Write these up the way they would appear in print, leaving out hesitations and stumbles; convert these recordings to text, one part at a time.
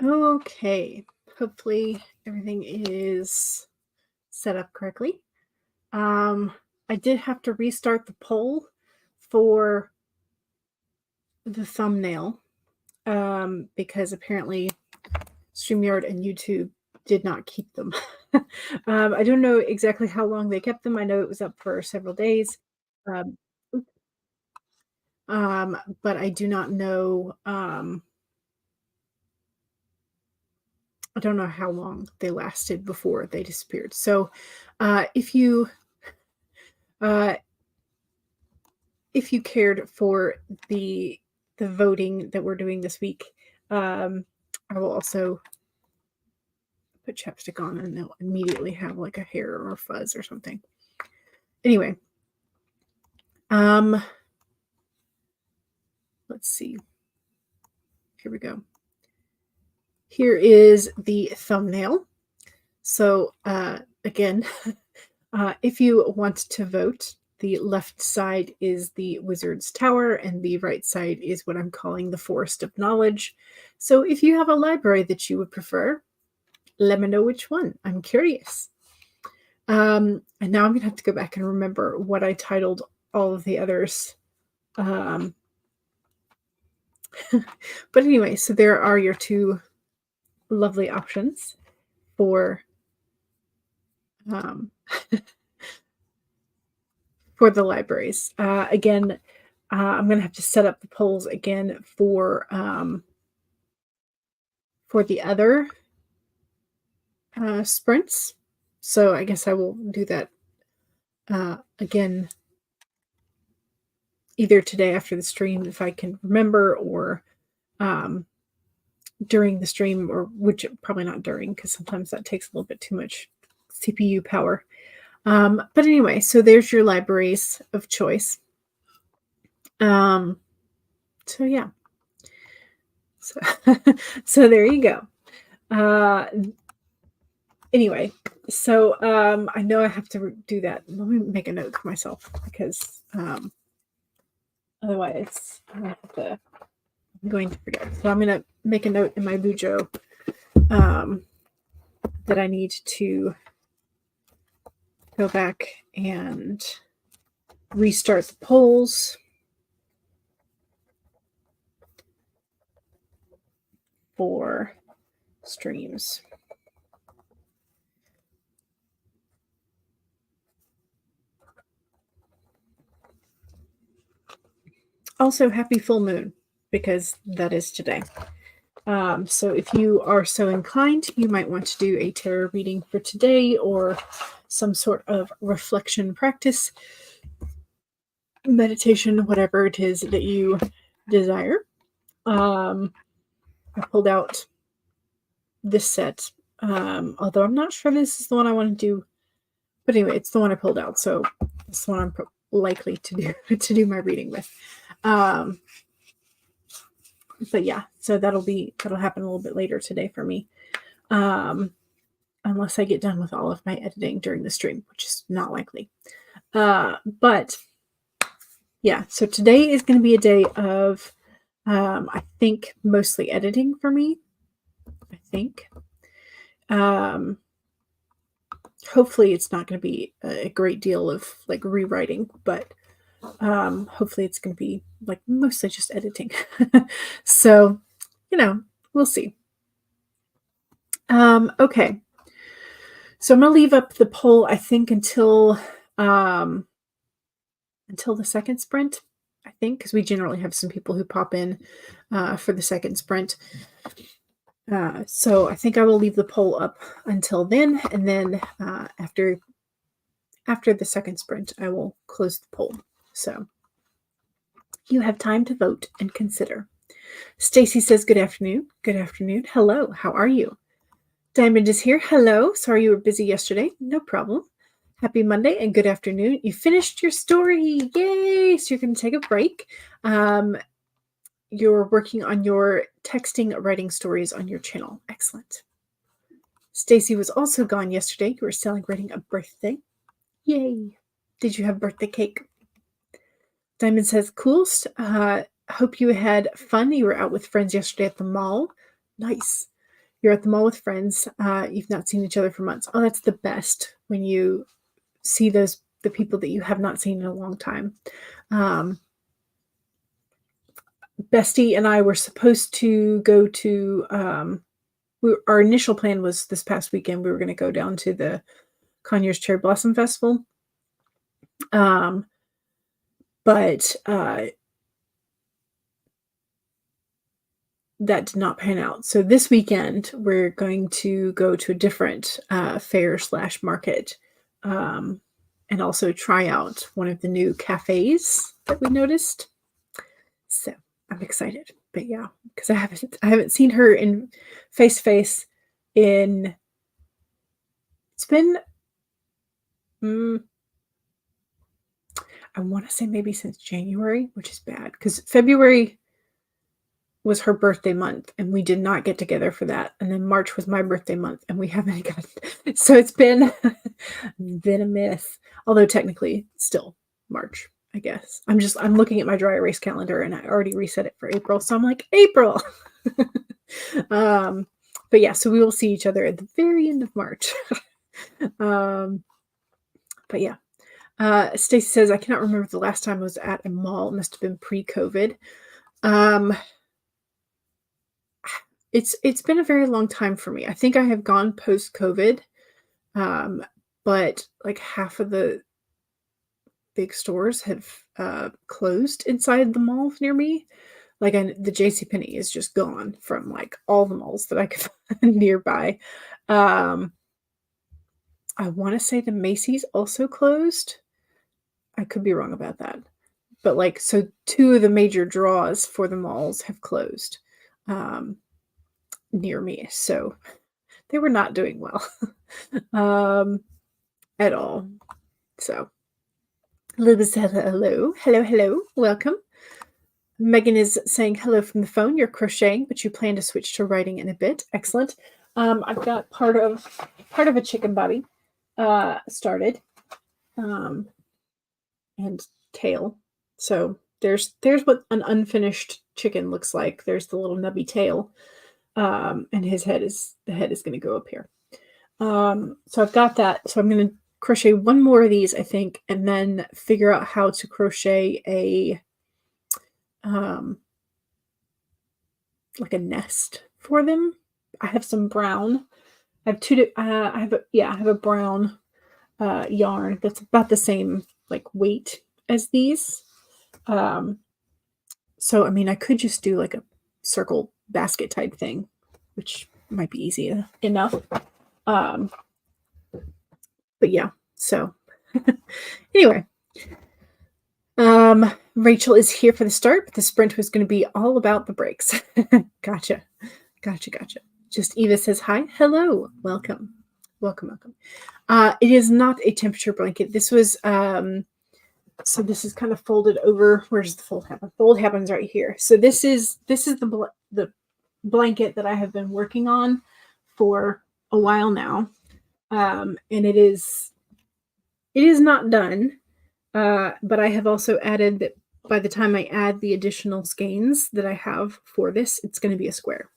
Okay. Hopefully everything is set up correctly. Um, I did have to restart the poll for the thumbnail because apparently StreamYard and YouTube did not keep them. I don't know exactly how long they kept them. I know it was up for several days. Um, but I do not know. I don't know how long they lasted before they disappeared. So, if you uh, if you cared for the the voting that we're doing this week, I will also put chapstick on, and they'll immediately have like a hair or a fuzz or something. Anyway, um, let's see. Here we go. Here is the thumbnail. So again, if you want to vote, the left side is the Wizard's Tower, and the right side is what I'm calling the Forest of Knowledge. So if you have a library that you would prefer, let me know which one. I'm curious. And now I'm going to have to go back and remember what I titled all of the others. But anyway, so there are your two lovely options for um, for the libraries. Again, I'm going to have to set up the polls again for the other sprints. So I guess I will do that again either today after the stream if I can remember, or um, during the stream, or which probably not during because sometimes that takes a little bit too much CPU power. But anyway, so there's your libraries of choice. So yeah. So, so there you go. Anyway, so I know I have to do that. Let me make a note for myself because otherwise I'm going to forget. So I'm going to make a note in my Bujo that I need to go back and restart the polls for streams. Also, happy full moon, because that is today. So if you are so inclined, you might want to do a tarot reading for today or some sort of reflection practice, meditation, whatever it is that you desire. I pulled out this set, although I'm not sure this is the one I want to do. But anyway, it's the one I pulled out, so it's the one I'm likely to do my reading with. But yeah, so that'll happen a little bit later today for me, unless I get done with all of my editing during the stream, which is not likely. But yeah, so today is going to be a day of, I think, mostly editing for me. I think. Hopefully it's not going to be a great deal of like rewriting, but hopefully it's going to be like mostly just editing. So, we'll see. Okay. So I'm going to leave up the poll, I think, until the second sprint, I think, because we generally have some people who pop in for the second sprint. So I think I will leave the poll up until then, and then after the second sprint, I will close the poll. So you have time to vote and consider. Stacy says, good afternoon. Good afternoon. Hello. How are you? Diamond is here. Hello. Sorry you were busy yesterday. No problem. Happy Monday and good afternoon. You finished your story. Yay. So you're going to take a break. You're working on your texting writing stories on your channel. Excellent. Stacy was also gone yesterday. You were celebrating a birthday. Yay. Did you have birthday cake? Diamond says, cool. Hope you had fun. You were out with friends yesterday at the mall. Nice. you're at the mall with friends. You've not seen each other for months. Oh, that's the best when you see the people that you have not seen in a long time. Bestie and I were supposed to go to, our initial plan was this past weekend, we were going to go down to the Conyers Cherry Blossom Festival. But that did not pan out. So this weekend, we're going to go to a different fair/market, and also try out one of the new cafes that we noticed. So I'm excited. But yeah, because I haven't seen her in face to face in, it's been I want to say maybe since January, which is bad because February was her birthday month and we did not get together for that. And then March was my birthday month and we haven't gotten, so it's been a myth. Although technically still March, I guess. I'm looking at my dry erase calendar and I already reset it for April. So I'm like, April. But yeah, so we will see each other at the very end of March. But yeah. Stacy says, I cannot remember the last time I was at a mall. It must have been pre-COVID. It's been a very long time for me. I think I have gone post-COVID, but like half of the big stores have closed inside the mall near me. Like the JCPenney is just gone from like all the malls that I could find nearby. I want to say the Macy's also closed. I could be wrong about that. But like, so 2 of the major draws for the malls have closed near me. So they were not doing well at all. So Elizabeth said hello, welcome. Megan is saying hello from the phone. You're crocheting, but you plan to switch to writing in a bit. Excellent. I've got part of a chicken body started, and tail. So there's what an unfinished chicken looks like. There's the little nubby tail, and the head is going to go up here. So I've got that. So I'm going to crochet one more of these, I think, and then figure out how to crochet a like a nest for them. I have some brown. I have a brown yarn that's about the same like weight as these. So I mean, I could just do like a circle basket type thing, which might be easy enough. But yeah, so anyway, Rachel is here for the start, but the sprint was going to be all about the breaks. Gotcha. Just Eva says hi. Hello. Welcome. It is not a temperature blanket. This was, so this is kind of folded over. Where does the fold happen? Fold happens right here. So this is the blanket that I have been working on for a while now. And it is not done. But I have also added that by the time I add the additional skeins that I have for this, it's going to be a square.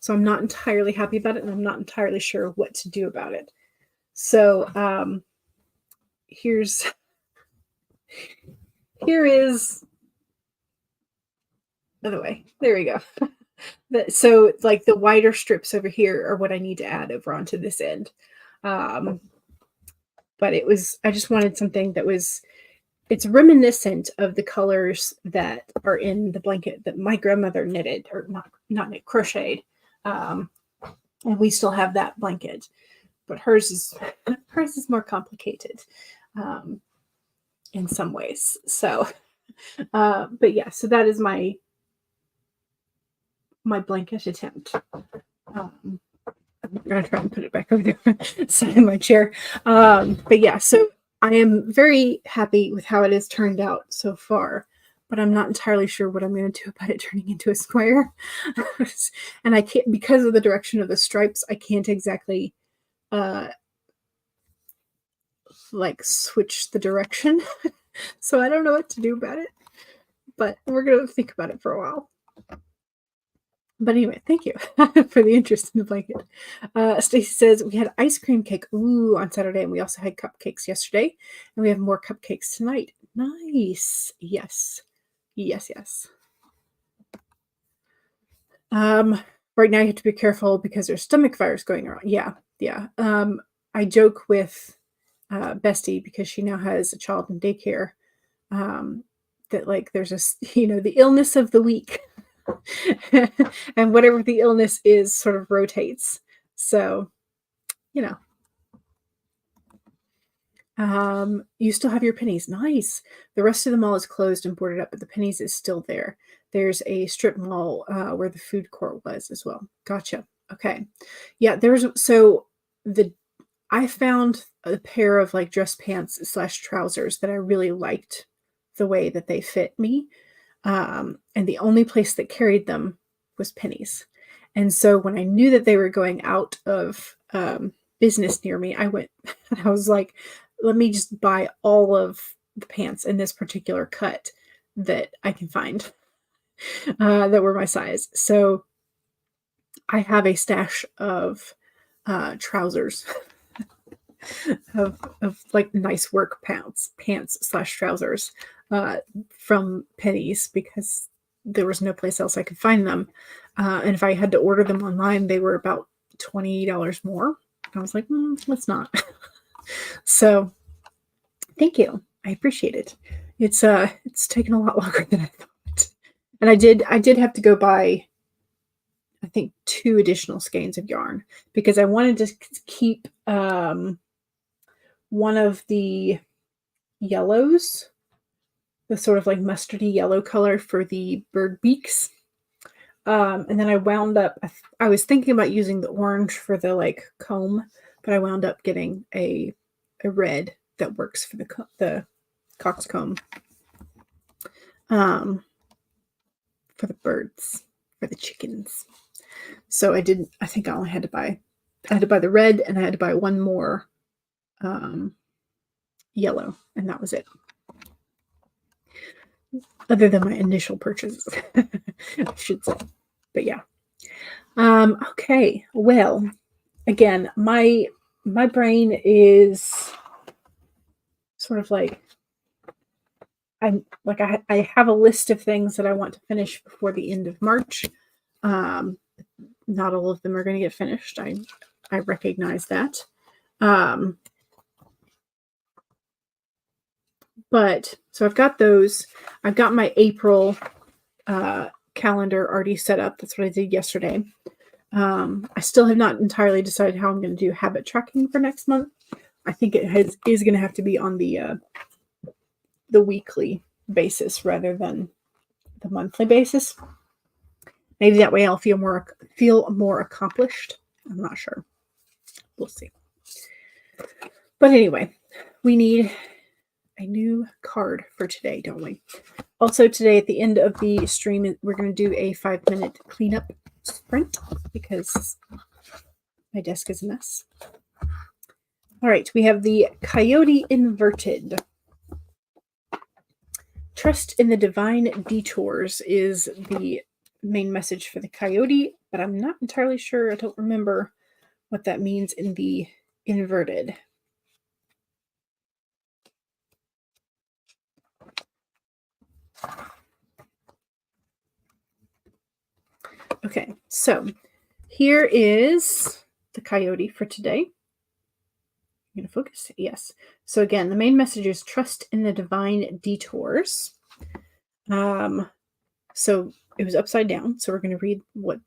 So I'm not entirely happy about it, and I'm not entirely sure what to do about it. So here is other way. There we go. So like the wider strips over here are what I need to add over onto this end. But I just wanted something that it's reminiscent of the colors that are in the blanket that my grandmother knitted, or not knit, crocheted. And we still have that blanket, but hers is more complicated in some ways. So, but yeah, so that is my blanket attempt. I'm going to try and put it back over there side of my chair. But yeah, so I am very happy with how it has turned out so far, but I'm not entirely sure what I'm going to do about it turning into a square. And I can't, because of the direction of the stripes, I can't exactly like switch the direction. So I don't know what to do about it, but we're going to think about it for a while. But anyway, thank you for the interest in the blanket. Stacy says we had ice cream cake on Saturday, and we also had cupcakes yesterday, and we have more cupcakes tonight. Nice. Yes. Yes, yes. Right now you have to be careful because there's stomach virus going around. Yeah, yeah. I joke with Bestie because she now has a child in daycare. That like there's a the illness of the week, and whatever the illness is sort of rotates. So you know, you still have your pennies. Nice. The rest of the mall is closed and boarded up, but the pennies is still there. There's a strip mall where the food court was as well. Gotcha. Okay. Yeah, the I found a pair of like dress pants slash trousers that I really liked the way that they fit me. And the only place that carried them was Penny's. And so when I knew that they were going out of business near me, I went and I was like, let me just buy all of the pants in this particular cut that I can find that were my size. So I have a stash of trousers of like nice work pants slash trousers from Penny's because there was no place else I could find them. And if I had to order them online, they were about $20 more. I was like, let's not. So thank you. I appreciate it. It's taken a lot longer than I thought. And I did have to go buy, I think, 2 additional skeins of yarn because I wanted to keep one of the yellows, the sort of like mustardy yellow color for the bird beaks. And then I wound up, I was thinking about using the orange for the like comb, but I wound up getting a red that works for the coxcomb for the birds, for the chickens. So I think I only had to buy the red and I had to buy one more yellow, and that was it. Other than my initial purchase, I should say. But yeah. Okay. Well, again, my brain is sort of like I have a list of things that I want to finish before the end of March. Not all of them are going to get finished. I recognize that. But so I've got those. I've got my April calendar already set up. That's what I did yesterday. I still have not entirely decided how I'm going to do habit tracking for next month. I think it is going to have to be on the weekly basis rather than the monthly basis. Maybe that way I'll feel more accomplished. I'm not sure. We'll see. But anyway, we need a new card for today, don't we? Also today at the end of the stream, we're going to do a 5-minute cleanup sprint because my desk is a mess. All right, we have the Coyote Inverted. Trust in the divine detours is the main message for the coyote, but I'm not entirely sure. I don't remember what that means in the inverted. Okay, so here is the coyote for today. I'm going to focus. Yes. So again, the main message is trust in the divine detours. So it was upside down. So we're going to read what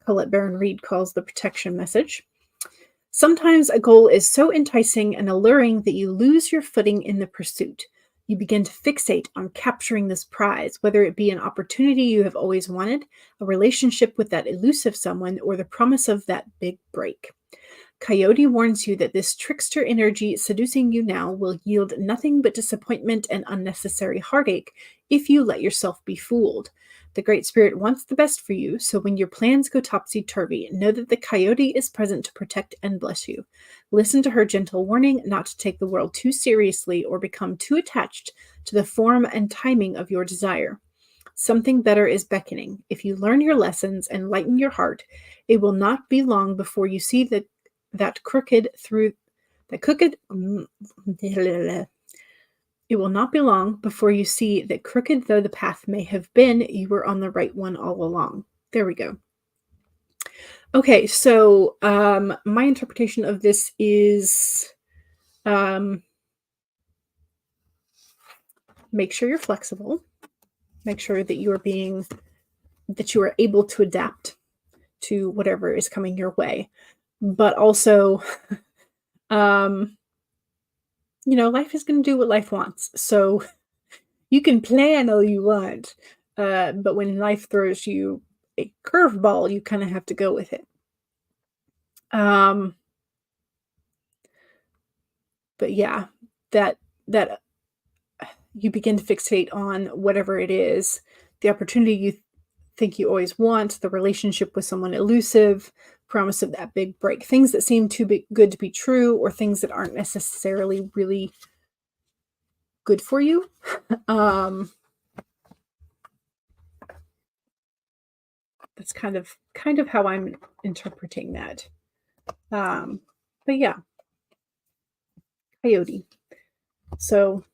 Colette Baron Reed calls the protection message. Sometimes a goal is so enticing and alluring that you lose your footing in the pursuit. You begin to fixate on capturing this prize, whether it be an opportunity you have always wanted, a relationship with that elusive someone, or the promise of that big break. Coyote warns you that this trickster energy seducing you now will yield nothing but disappointment and unnecessary heartache if you let yourself be fooled. The Great Spirit wants the best for you, so when your plans go topsy-turvy, know that the coyote is present to protect and bless you. Listen to her gentle warning not to take the world too seriously or become too attached to the form and timing of your desire. Something better is beckoning. If you learn your lessons and lighten your heart, it will not be long before you see that crooked through that crooked. It will not be long before you see that crooked though the path may have been, you were on the right one all along. There we go. Okay, so my interpretation of this is make sure you're flexible. Make sure that you are able to adapt to whatever is coming your way. But also, life is going to do what life wants. So you can plan all you want, but when life throws you a curveball, you kind of have to go with it. But yeah, that you begin to fixate on whatever it is, the opportunity you think you always want, the relationship with someone elusive, promise of that big break, things that seem too good to be true, or things that aren't necessarily really good for you. That's kind of how I'm interpreting that. But yeah, coyote. So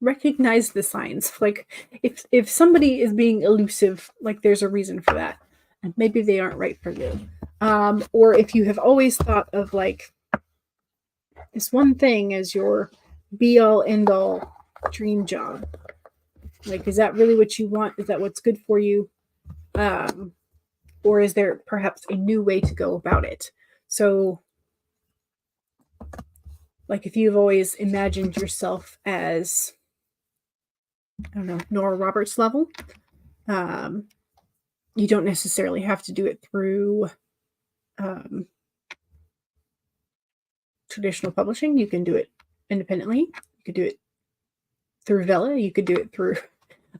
recognize the signs. Like if somebody is being elusive, like there's a reason for that, and maybe they aren't right for you. Or if you have always thought of like this one thing as your be all end all dream job, like is that really what you want? Is that what's good for you? Or is there perhaps a new way to go about it? So like if you've always imagined yourself as, I don't know, Nora Roberts level, you don't necessarily have to do it through traditional publishing. You can do it independently. You could do it through Vella. You could do it through,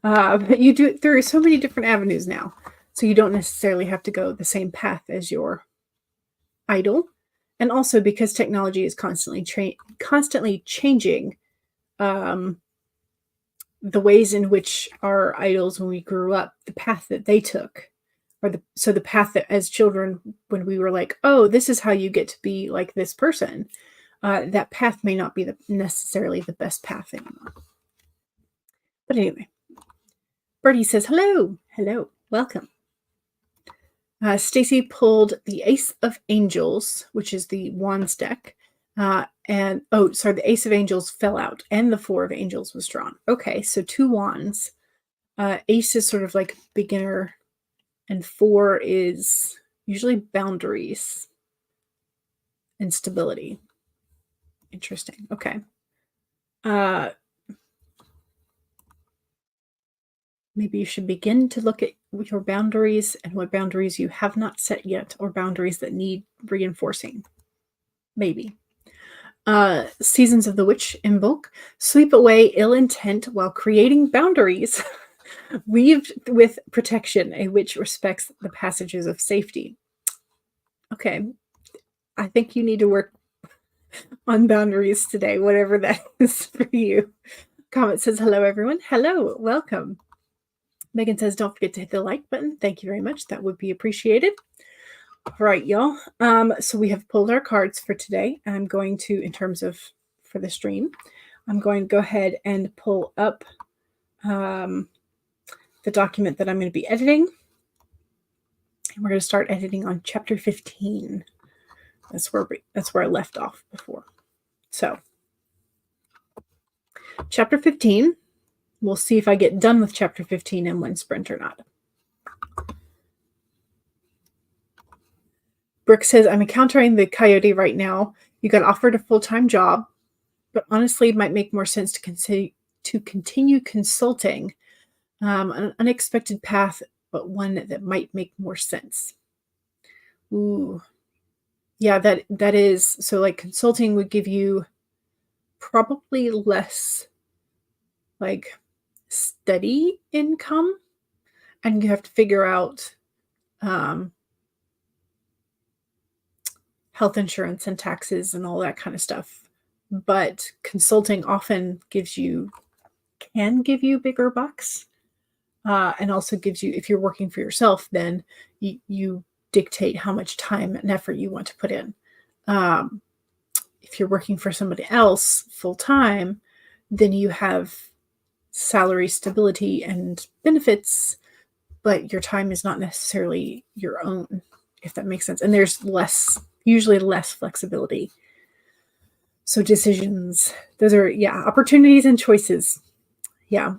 but you do it through so many different avenues now. So you don't necessarily have to go the same path as your idol. And also because technology is constantly changing, the ways in which our idols, when we grew up, the path that they took, or the path that as children, when we were like, oh, this is how you get to be like this person, that path may not be necessarily the best path anymore. But anyway, Birdie says, hello, welcome. Stacy pulled the Ace of Angels, which is the Wands deck. The Ace of Angels fell out and the Four of Angels was drawn. Okay, so 2 wands. Ace is sort of like beginner, and 4 is usually boundaries and stability. Interesting. Okay. Maybe you should begin to look at your boundaries and what boundaries you have not set yet, or boundaries that need reinforcing. Maybe. Seasons of the Witch in bulk. Sweep away ill intent while creating boundaries. Weaved with protection, a witch respects the passages of safety. Okay. I think you need to work on boundaries today, whatever that is for you. Comment says, hello, everyone. Hello. Welcome. Megan says, don't forget to hit the like button. Thank you very much. That would be appreciated. All right, y'all. So we have pulled our cards for today. I'm going to, in terms of for the stream, I'm going to go ahead and pull up the document that I'm going to be editing. And we're going to start editing on chapter 15. That's where I left off before. So, chapter 15. We'll see if I get done with chapter 15 and win sprint or not. Brooke says, I'm encountering the coyote right now. You got offered a full-time job, but honestly, it might make more sense to continue consulting an unexpected path, but one that might make more sense. Ooh. Yeah, that is. So like consulting would give you probably less like steady income, and you have to figure out health insurance and taxes and all that kind of stuff. But consulting often can give you bigger bucks. and also gives you, if you're working for yourself, then you dictate how much time and effort you want to put in. Um, if you're working for somebody else full time, then you have salary stability and benefits, but your time is not necessarily your own, if that makes sense. And there's usually less flexibility. So decisions, those are, yeah, opportunities and choices. Yeah.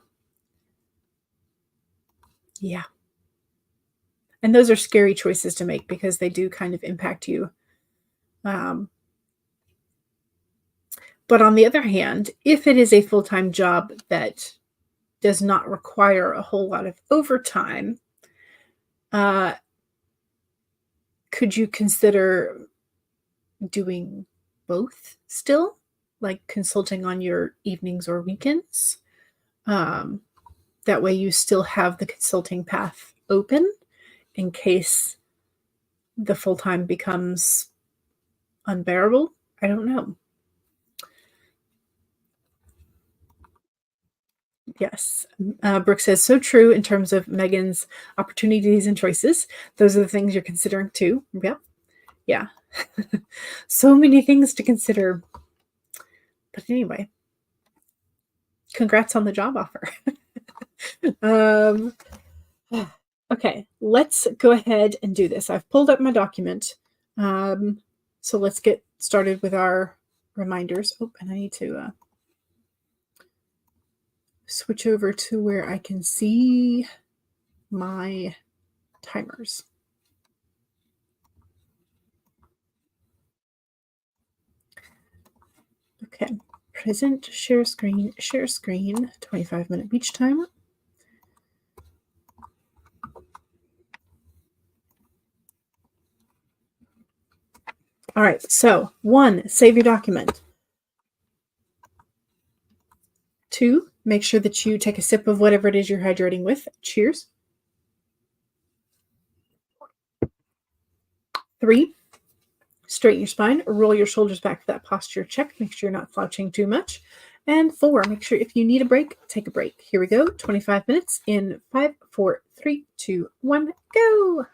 Yeah. And those are scary choices to make because they do kind of impact you. Um, but on the other hand, if it is a full time job that does not require a whole lot of overtime, uh, could you consider doing both still, like consulting on your evenings or weekends? Um, that way, you still have the consulting path open in case the full time becomes unbearable. I don't know. Yes. Brooke says, so true in terms of Megan's opportunities and choices. Those are the things you're considering too. Yeah. Yeah. So many things to consider. But anyway, congrats on the job offer. um, okay, let's go ahead and do this. I've pulled up my document. So let's get started with our reminders. Oh, and I need to switch over to where I can see my timers. Okay, present, share screen, 25-minute beach timer. All right, so 1, save your document. 2, make sure that you take a sip of whatever it is you're hydrating with. Cheers. 3, straighten your spine, roll your shoulders back for that posture check. Make sure you're not slouching too much. And 4, make sure if you need a break, take a break. Here we go, 25 minutes in 5, 4, 3, 2, 1, go.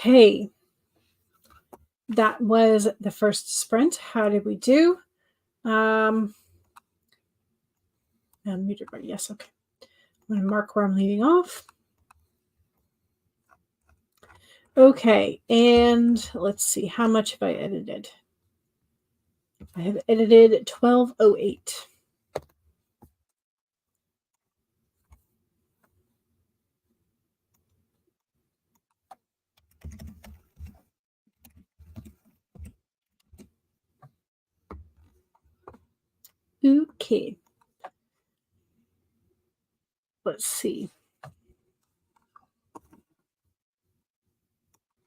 Okay. That was the first sprint. How did we do? I'm muted, right? Yes, okay. I'm going to mark where I'm leaving off. Okay, and let's see. How much have I edited? I have edited 12:08. Okay. Let's see.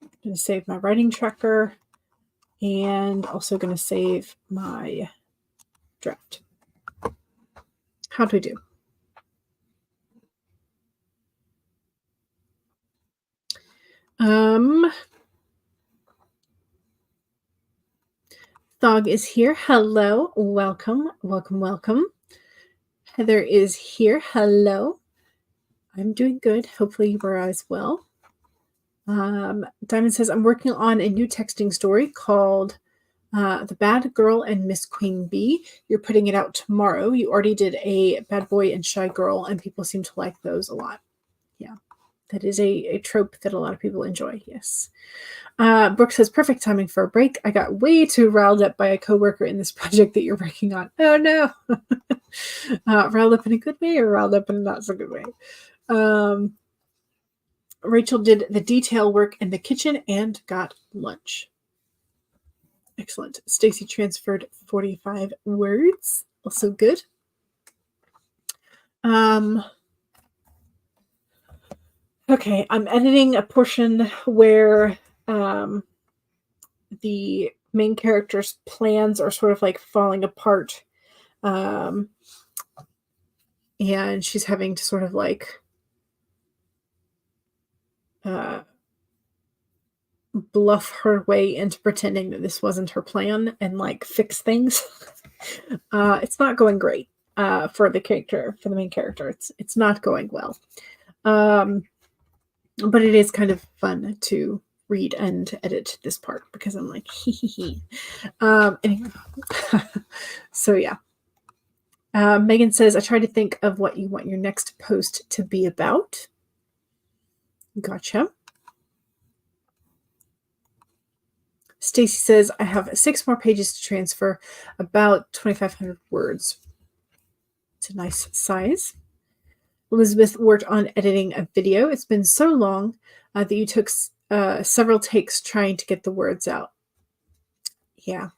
I'm going to save my writing tracker and also going to save my draft. How do we do? Thog is here. Hello. Welcome. Welcome, welcome. Heather is here. Hello. I'm doing good. Hopefully you are as well. Diamond says, I'm working on a new texting story called The Bad Girl and Miss Queen Bee. You're putting it out tomorrow. You already did a Bad Boy and Shy Girl, and people seem to like those a lot. Yeah, that is a trope that a lot of people enjoy. Yes. Brooke says, perfect timing for a break. I got way too riled up by a coworker in this project that you're working on. Oh, no. Riled up in a good way or riled up in a not so good way? Rachel did the detail work in the kitchen and got lunch. Excellent. Stacy transferred 45 words. Also good. Okay, I'm editing a portion where the main character's plans are sort of like falling apart. And she's having to sort of like bluff her way into pretending that this wasn't her plan and like fix things. It's not going great for the main character. It's not going well. But it is kind of fun to read and edit this part because I'm like, hee. Anyway. So yeah. Megan says, I try to think of what you want your next post to be about. Gotcha. Stacy says, I have 6 more pages to transfer, about 2,500 words. It's a nice size. Elizabeth worked on editing a video. It's been so long that you took several takes trying to get the words out. Yeah.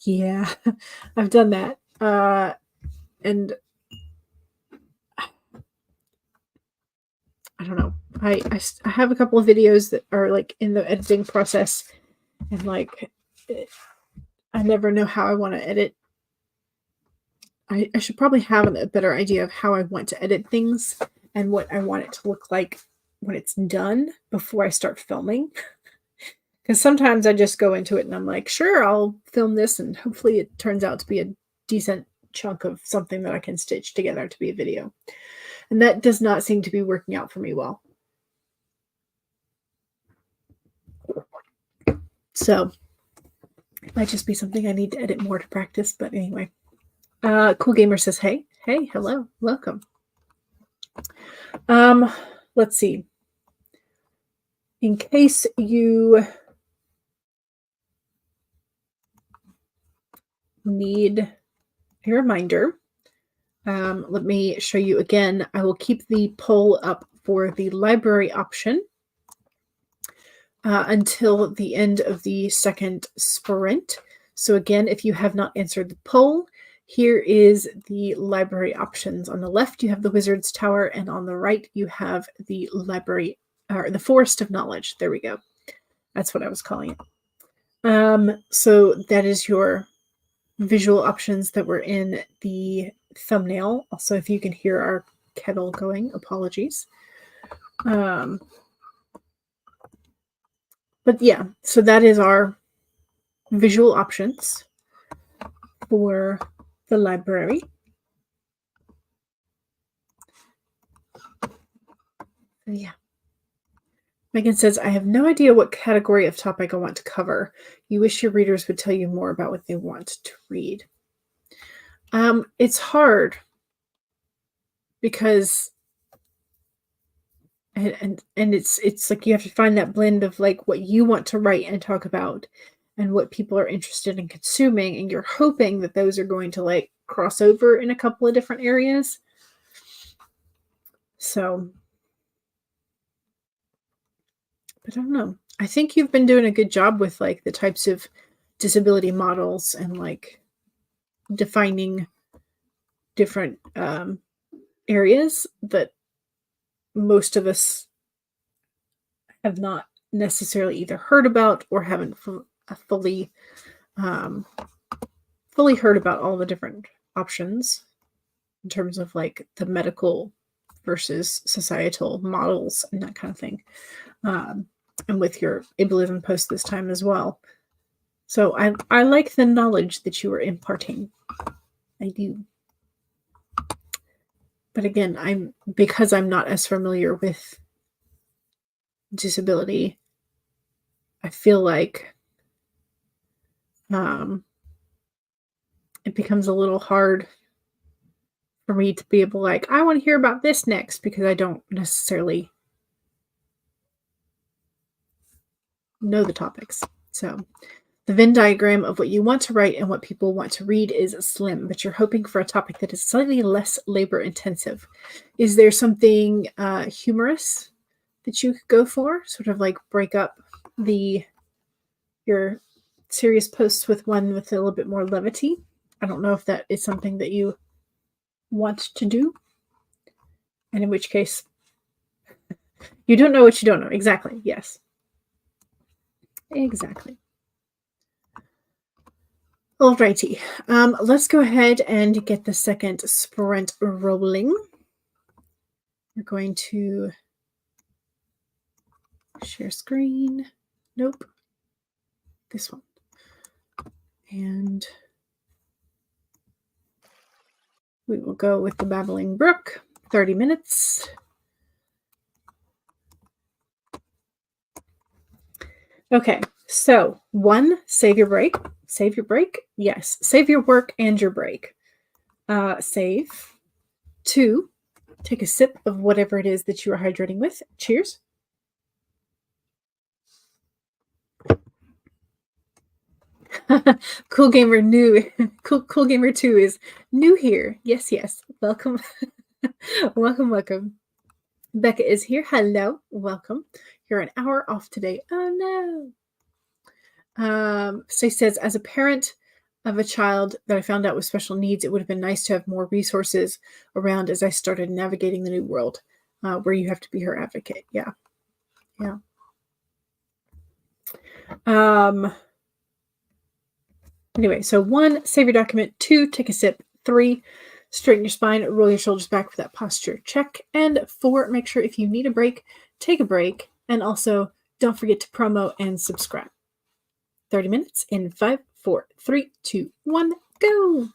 Yeah. I've done that. And I don't know. I have a couple of videos that are like in the editing process, and like I never know how I want to edit. I should probably have a better idea of how I want to edit things and what I want it to look like when it's done before I start filming. Because sometimes I just go into it and I'm like, sure, I'll film this, and hopefully it turns out to be a decent chunk of something that I can stitch together to be a video. And that does not seem to be working out for me well. So it might just be something I need to edit more to practice. But anyway, Cool Gamer says, hey, hello, welcome. Let's see. In case you need a reminder, let me show you again. I will keep the poll up for the library option until the end of the second sprint. So again, if you have not answered the poll, here is the library options. On the left, you have the Wizard's Tower, and on the right, you have the library, or the Forest of Knowledge. There we go. That's what I was calling it. So that is your visual options that were in the thumbnail. Also, if you can hear our kettle going, apologies. But yeah, so that is our visual options for the library. So yeah. Megan says, I have no idea what category of topic I want to cover. You wish your readers would tell you more about what they want to read. It's hard because and it's like you have to find that blend of like what you want to write and talk about and what people are interested in consuming, and you're hoping that those are going to like cross over in a couple of different areas. So, but I don't know. I think you've been doing a good job with like the types of disability models and like defining different areas that most of us have not necessarily either heard about or haven't fully fully heard about all the different options in terms of like the medical versus societal models and that kind of thing. And with your ableism post this time as well. So I like the knowledge that you are imparting. I do. But again, because I'm not as familiar with disability, I feel like it becomes a little hard for me to be able like, I want to hear about this next, because I don't necessarily know the topics. So the Venn diagram of what you want to write and what people want to read is slim, but you're hoping for a topic that is slightly less labor intensive. Is there something humorous that you could go for? Sort of like break up your serious posts with one with a little bit more levity. I don't know if that is something that you want to do. And in which case, you don't know what you don't know. Exactly. Yes. Exactly. Alrighty. Let's go ahead and get the second sprint rolling. We're going to share screen. Nope. This one. And we will go with the Babbling Brook, 30 minutes. Okay, so 1, save your break. Save your break? Yes. Save your work and your break. Save. 2, take a sip of whatever it is that you are hydrating with. Cheers. Cool Gamer new. Cool Gamer 2 is new here. Yes, yes. Welcome. welcome. Becca is here. Hello. Welcome. You're an hour off today. Oh no. So says, as a parent of a child that I found out with special needs, it would have been nice to have more resources around as I started navigating the new world, where you have to be her advocate. Yeah. Anyway, so 1, save your document. 2, take a sip. 3, straighten your spine, roll your shoulders back for that posture check. And 4, make sure if you need a break, take a break. And also, don't forget to promo and subscribe. 30 minutes in 5, 4, 3, 2, 1, go.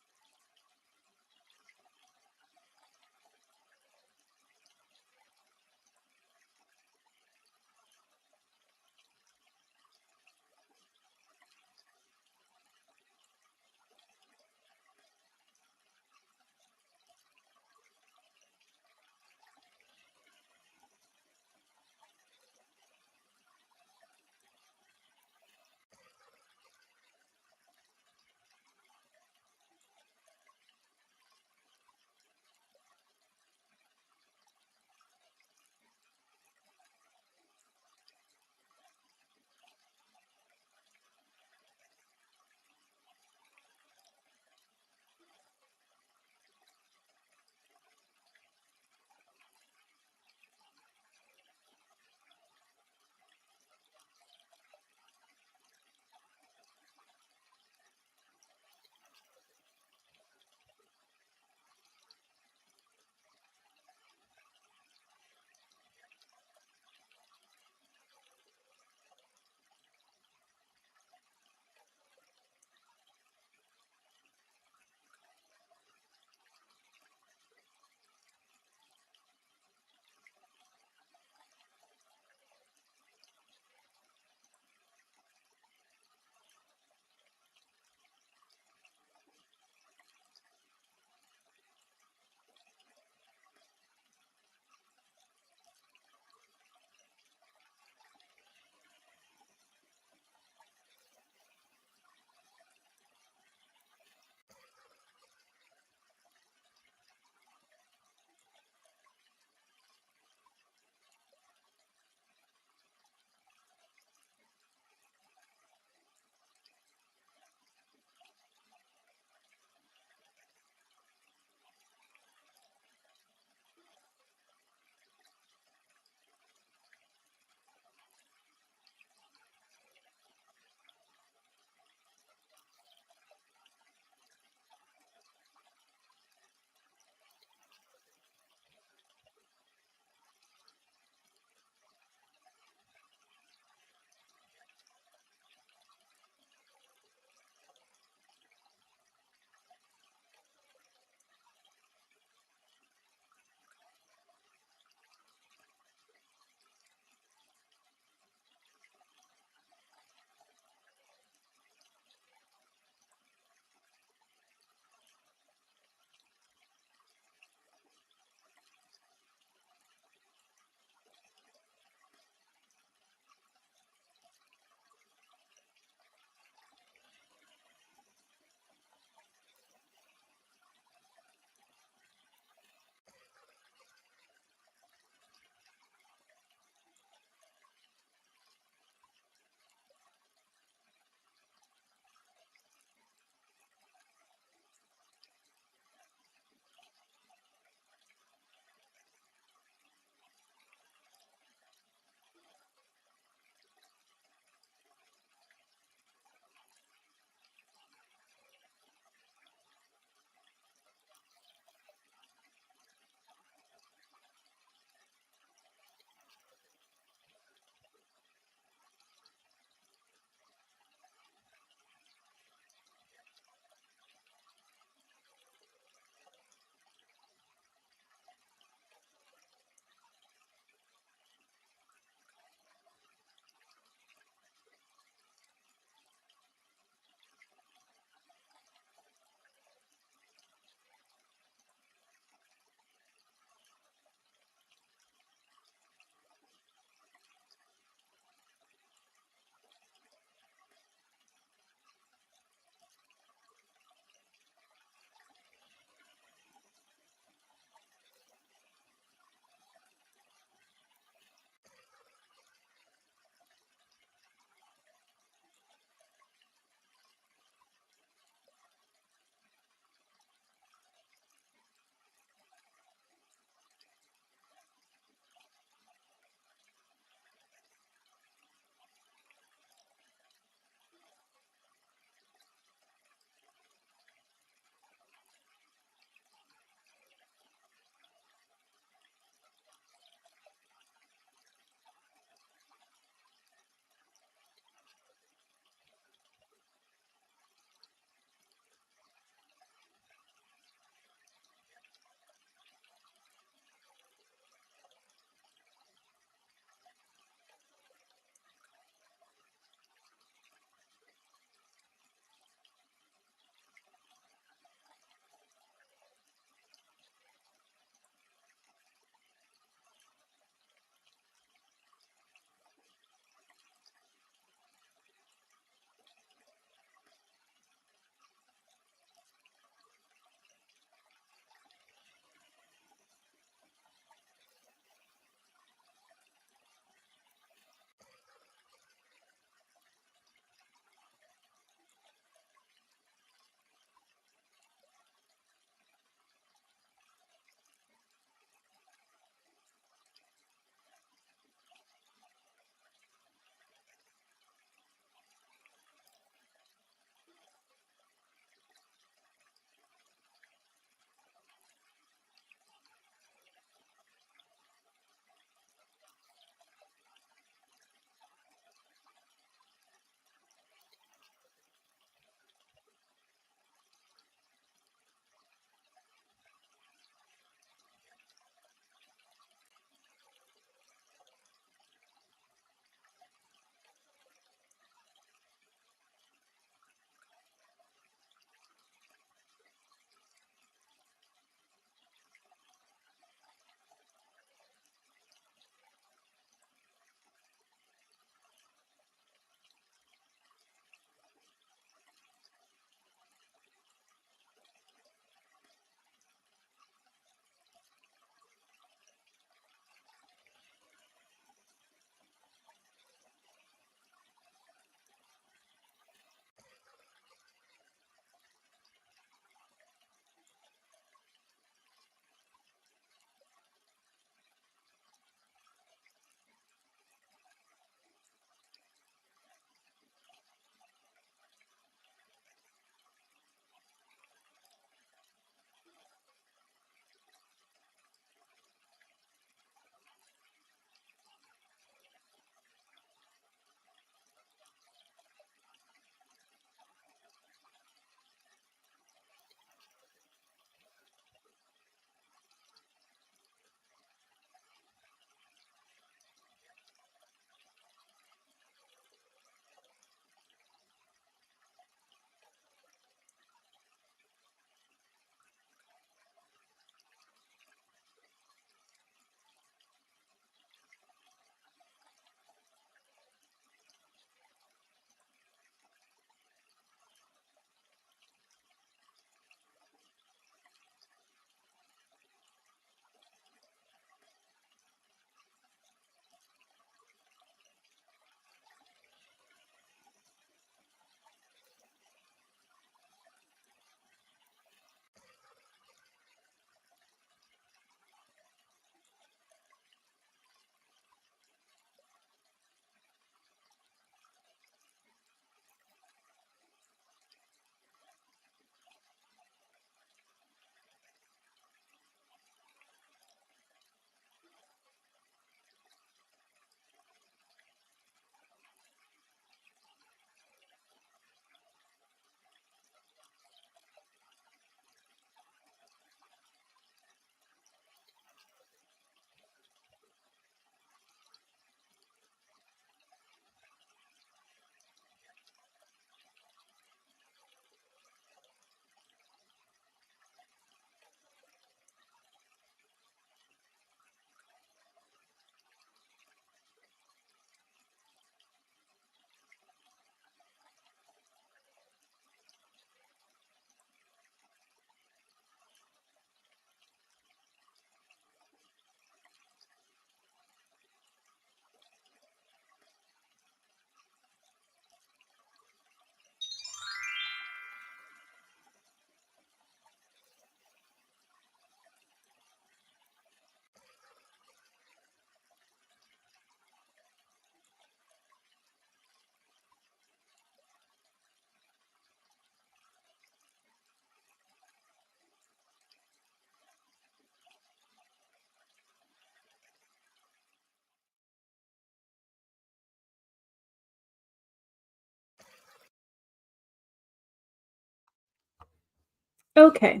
Okay.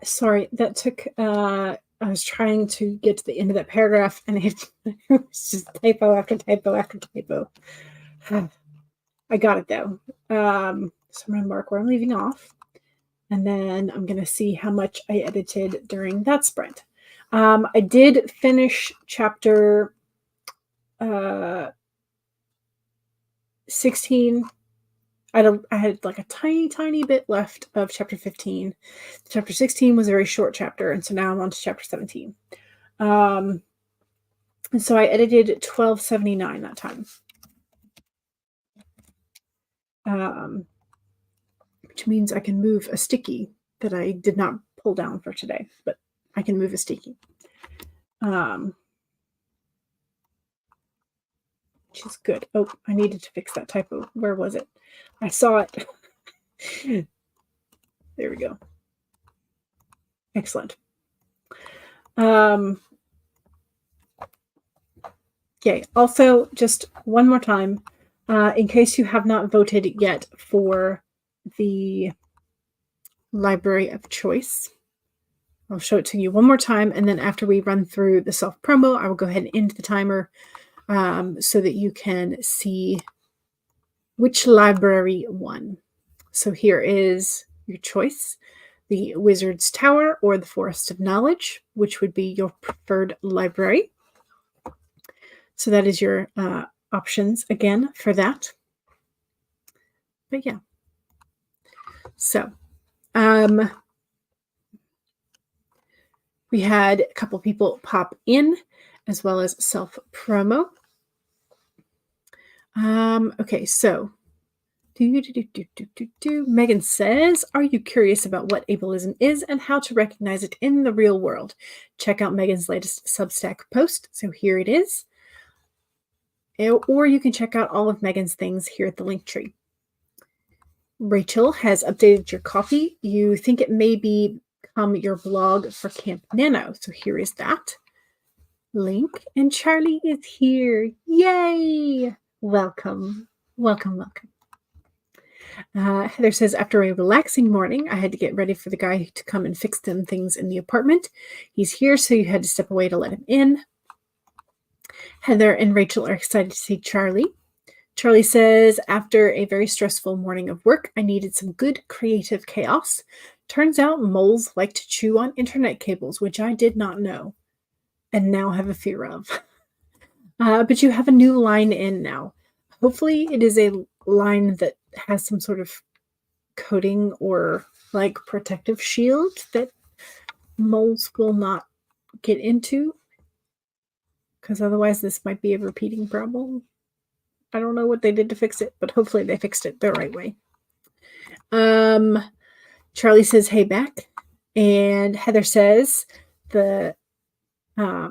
Sorry, that took, I was trying to get to the end of that paragraph and it was just typo after typo after typo. I got it though. So I'm going to mark where I'm leaving off. And then I'm going to see how much I edited during that sprint. I did finish chapter 16. I had like a tiny bit left of chapter 15. Chapter 16 was a very short chapter, and so now I'm on to chapter 17. And so I edited 1279 that time. Which means I can move a sticky that I did not pull down for today, but I can move a sticky. Which is good. Oh, I needed to fix that typo. Where was it? I saw it. There we go. Excellent. Okay, also, just one more time, in case you have not voted yet for the library of choice, I'll show it to you one more time, and then after we run through the self-promo, I will go ahead and end the timer so that you can see which library won. So here is your choice: the Wizard's Tower or the Forest of Knowledge, which would be your preferred library. So that is your options again for that. But yeah. So we had a couple people pop in as well as self-promo. Okay, so Megan says, are you curious about what ableism is and how to recognize it in the real world? Check out Megan's latest Substack post. So here it is. Or you can check out all of Megan's things here at the link tree. Rachel has updated your copy. You think it may become your blog for Camp Nano. So here is that link. And Charlie is here. Yay! Welcome. Welcome, welcome. Heather says, after a relaxing morning, I had to get ready for the guy to come and fix some things in the apartment. He's here, so you had to step away to let him in. Heather and Rachel are excited to see Charlie. Charlie says, after a very stressful morning of work, I needed some good creative chaos. Turns out moles like to chew on internet cables, which I did not know and now have a fear of. But you have a new line in now. Hopefully it is a line that has some sort of coating or like protective shield that moles will not get into, because otherwise this might be a repeating problem. I don't know what they did to fix it, but hopefully they fixed it the right way. Charlie says, hey, back. And Heather says the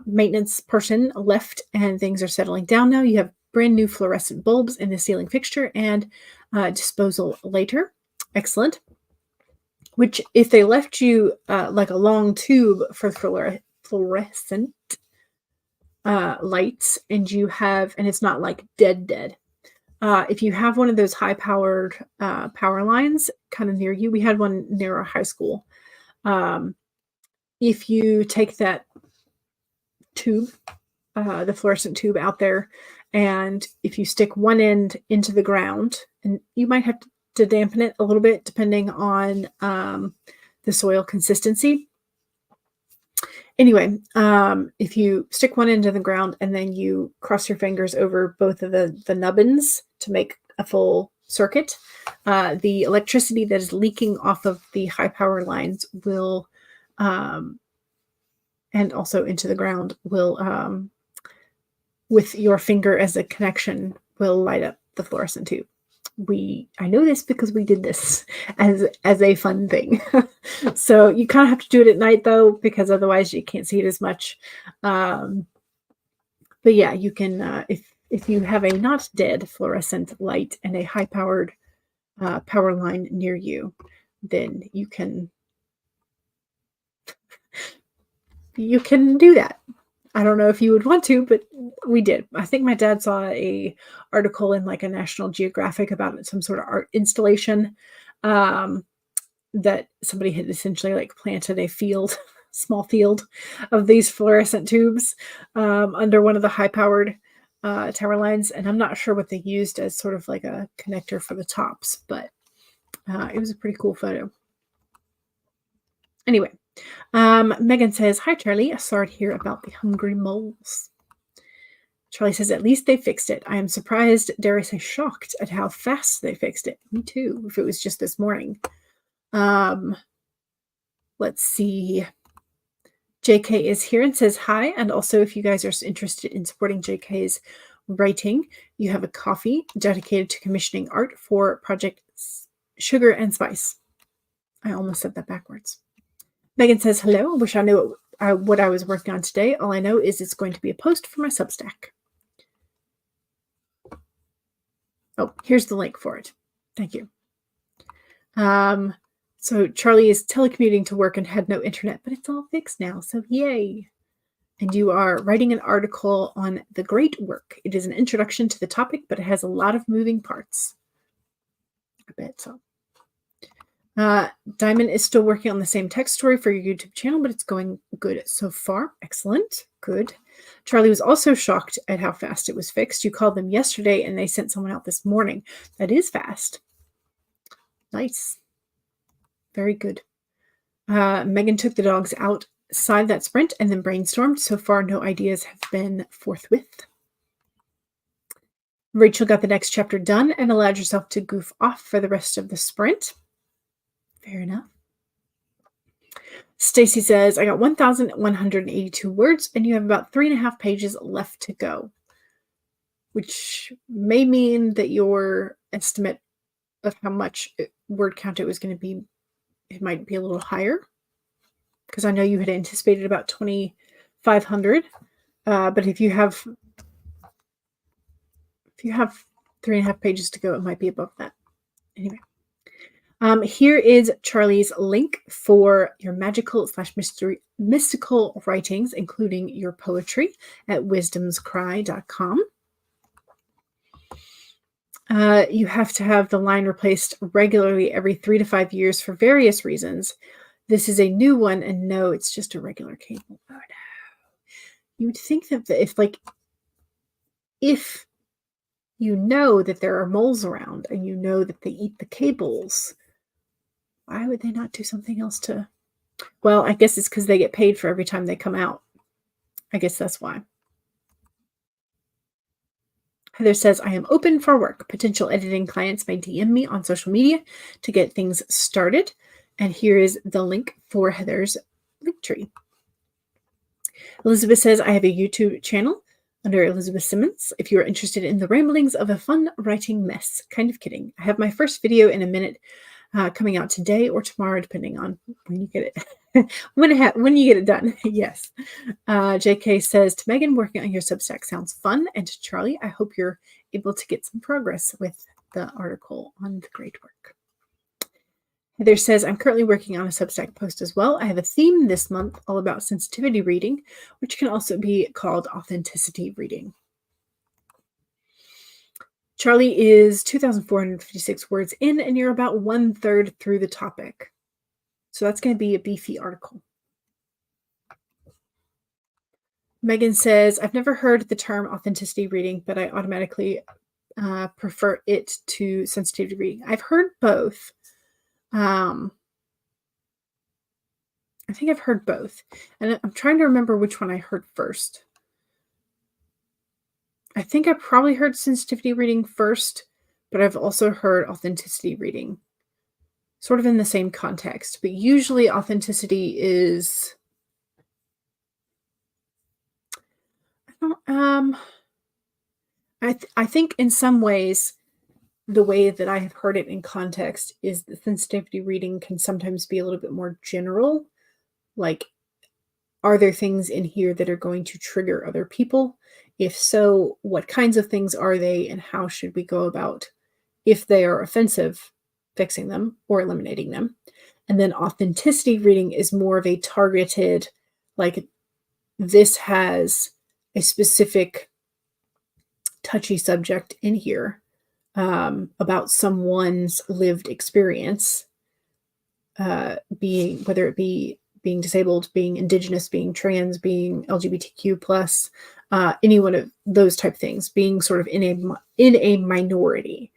maintenance person left and things are settling down now. You have brand new fluorescent bulbs in the ceiling fixture and disposal later. Excellent. Which, if they left you like a long tube for fluorescent lights, and you have, and it's not like dead. If you have one of those high-powered power lines kind of near you, we had one near our high school. If you take that tube, the fluorescent tube out there, and if you stick one end into the ground, and you might have to dampen it a little bit depending on the soil consistency. Anyway, if you stick one end in the ground and then you cross your fingers over both of the nubbins to make a full circuit, the electricity that is leaking off of the high power lines will, and also into the ground, will, with your finger as a connection, will light up the fluorescent tube. I know this because we did this as a fun thing. So you kind of have to do it at night though, because otherwise you can't see it as much. But yeah, you can, if you have a not dead fluorescent light and a high powered power line near you, then you can do that. I don't know if you would want to, but we did. I think my dad saw a article in like a National Geographic about some sort of art installation. And that somebody had essentially like planted a field, small field of these fluorescent tubes under one of the high-powered tower lines. And I'm not sure what they used as sort of like a connector for the tops, but it was a pretty cool photo. Anyway, Megan says, "Hi, Charlie. I sorry to hear about the hungry moles." Charlie says, "At least they fixed it. I am surprised, dare I say shocked, at how fast they fixed it." Me too, if it was just this morning. Let's see. JK is here and says hi. And also, if you guys are interested in supporting JK's writing, you have a coffee dedicated to commissioning art for Project Sugar and Spice. I almost said that backwards. Megan says, "Hello. I wish I knew what I was working on today. All I know is it's going to be a post for my Substack." Oh, here's the link for it. Thank you. So Charlie is telecommuting to work and had no internet, but it's all fixed now, so yay. And you are writing an article on the great work. It is an introduction to the topic, but it has a lot of moving parts. I bet so. Diamond is still working on the same text story for your YouTube channel, but it's going good so far. Excellent. Good. Charlie was also shocked at how fast it was fixed. You called them yesterday and they sent someone out this morning. That is fast. Nice. Very good. Megan took the dogs outside that sprint and then brainstormed. So far, no ideas have been forthwith. Rachel got the next chapter done and allowed herself to goof off for the rest of the sprint. Fair enough. Stacy says, "I got 1,182 words and you have about 3.5 pages left to go," which may mean that your estimate of how much word count it was going to be, it might be a little higher, because I know you had anticipated about 2,500. But if you have 3.5 pages to go, it might be above that. Anyway. Here is Charlie's link for your magical/mystical writings, including your poetry, at wisdomscry.com. You have to have the line replaced regularly every 3 to 5 years for various reasons. This is a new one, and no, it's just a regular cable. Oh, no. You would think that if you know that there are moles around and you know that they eat the cables, why would they not do something else to... Well, I guess it's because they get paid for every time they come out. I guess that's why. Heather says, "I am open for work. Potential editing clients may DM me on social media to get things started." And here is the link for Heather's Linktree. Elizabeth says, "I have a YouTube channel under Elizabeth Simmons if you are interested in the ramblings of a fun writing mess." Kind of kidding. I have my first video in a minute coming out today or tomorrow, depending on when you get it. when you get it done. Yes. JK says, "To Megan, working on your Substack sounds fun. And to Charlie, I hope you're able to get some progress with the article on the great work." Heather says, "I'm currently working on a Substack post as well. I have a theme this month all about sensitivity reading, which can also be called authenticity reading." Charlie is 2,456 words in, and you're about 1/3 through the topic. So that's going to be a beefy article. Megan says, "I've never heard the term authenticity reading, but I automatically prefer it to sensitivity reading." I've heard both. I think I've heard both. And I'm trying to remember which one I heard first. I think I probably heard sensitivity reading first, but I've also heard authenticity reading, sort of in the same context. But usually authenticity is... I think in some ways, the way that I have heard it in context is the sensitivity reading can sometimes be a little bit more general. Like, are there things in here that are going to trigger other people? If so, what kinds of things are they, and how should we go about, if they are offensive, fixing them or eliminating them? And then authenticity reading is more of a targeted, like, this has a specific touchy subject in here about someone's lived experience. being, whether it be being disabled, being indigenous, being trans, being LGBTQ plus, any one of those type of things, being sort of in a minority,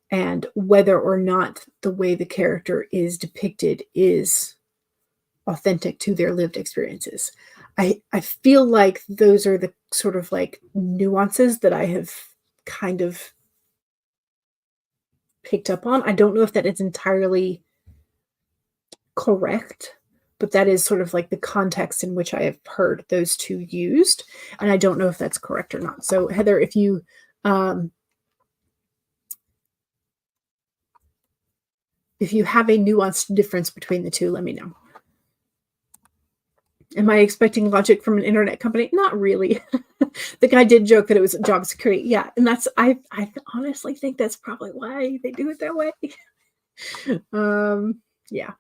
and whether or not the way the character is depicted is authentic to their lived experiences. I feel like those are the sort of like nuances that I have kind of picked up on. I don't know if that is entirely correct, but that is sort of like the context in which I have heard those two used, and I don't know if that's correct or not. So Heather, if you have a nuanced difference between the two, let me know. Am I expecting logic from an internet company? Not really. The guy did joke that it was job security. Yeah, and that's I honestly think that's probably why they do it that way. Yeah.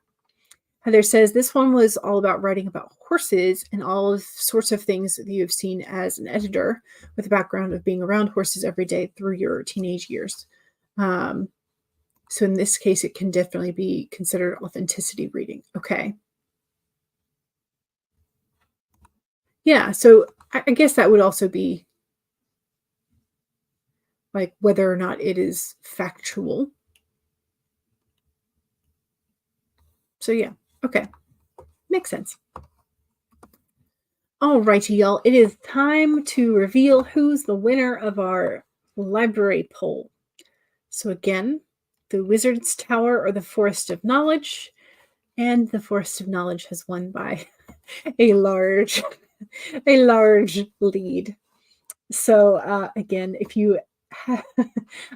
Heather says this one was all about writing about horses and all sorts of things that you have seen as an editor with a background of being around horses every day through your teenage years. So in this case, it can definitely be considered authenticity reading. Okay. Yeah, so I guess that would also be like whether or not it is factual. So yeah, okay. Makes sense. All righty, y'all. It is time to reveal who's the winner of our library poll. So again, the Wizard's Tower or the Forest of Knowledge. And the Forest of Knowledge has won by a large lead. So again, if you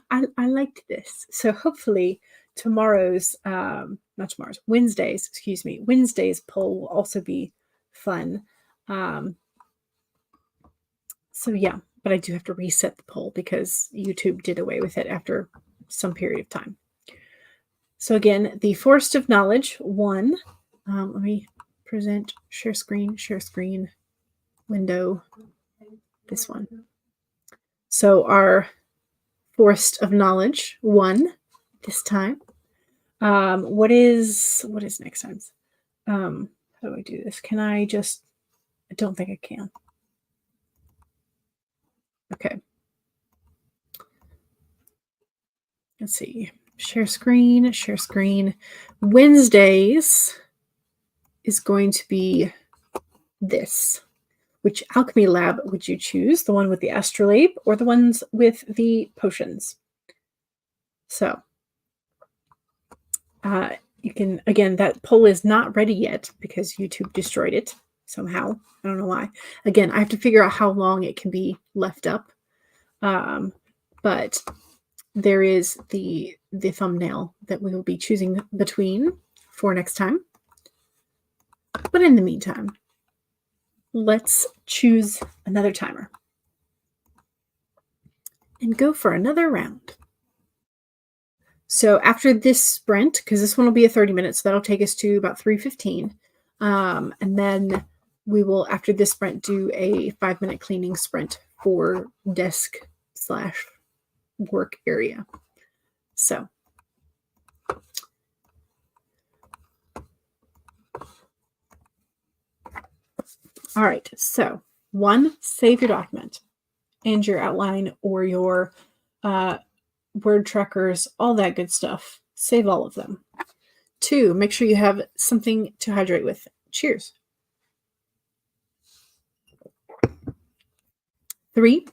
I liked this. So hopefully Wednesday's poll will also be fun. So yeah, but I do have to reset the poll because YouTube did away with it after some period of time. So again, the Forest of Knowledge won. Let me present, share screen, window, this one. So our Forest of Knowledge won this time. What is next time's? How do I do this? Can I just, I don't think I can. Okay. Let's see. Share screen. Wednesdays is going to be this. Which alchemy lab would you choose? The one with the astrolabe or the ones with the potions? So you can, again, that poll is not ready yet because YouTube destroyed it somehow. I don't know why. Again, I have to figure out how long it can be left up. But there is the thumbnail that we will be choosing between for next time. But in the meantime, let's choose another timer and go for another round. So after this sprint, because this one will be a 30 minutes, so that'll take us to about 3:15. And then we will, after this sprint, do a 5-minute cleaning sprint for desk/work area. So all right, so 1, save your document and your outline or your word trackers, all that good stuff. Save all of them. 2, make sure you have something to hydrate with. Cheers. 3,